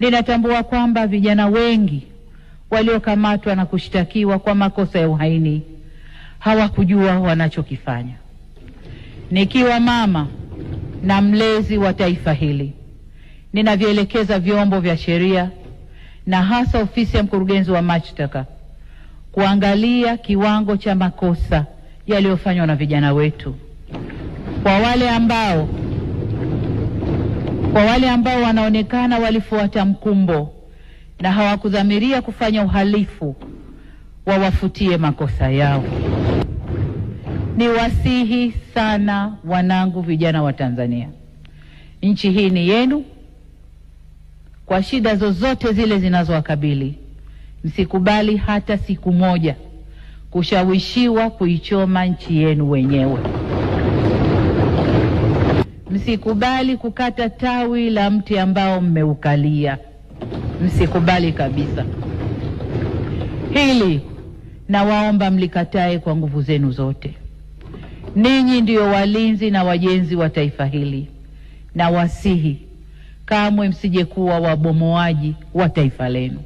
Ninatambua kwamba vijana wengi waliokamatwa na kushtakiwa kwa makosa ya uhaini hawakujua wanachokifanya. Nikiwa mama na mlezi wa taifa hili, ninavyoelekeza vyombo vya sheria na hasa ofisi ya mkurugenzi wa mashtaka kuangalia kiwango cha makosa yaliyofanywa na vijana wetu. Kwa wale ambao wanaonekana walifuata mkumbo na hawakudhamiria kufanya uhalifu, wawafutie makosa yao. Niwasihi sana wanangu vijana wa Tanzania, nchi hii ni yenu. Kwa shida zozote zile zinazowakabili, msikubali hata siku moja kushawishiwa kuichoma nchi yenu wenyewe. Msikubali kukata tawi la mti ambao mmeukalia. Msikubali kabisa. Hili nawaomba mlikatae kwa nguvu zenu zote. Ninyi ndio walinzi na wajenzi wa taifa hili, na wasihi kamwe msije kuwa wabomoaji wa taifa lenu.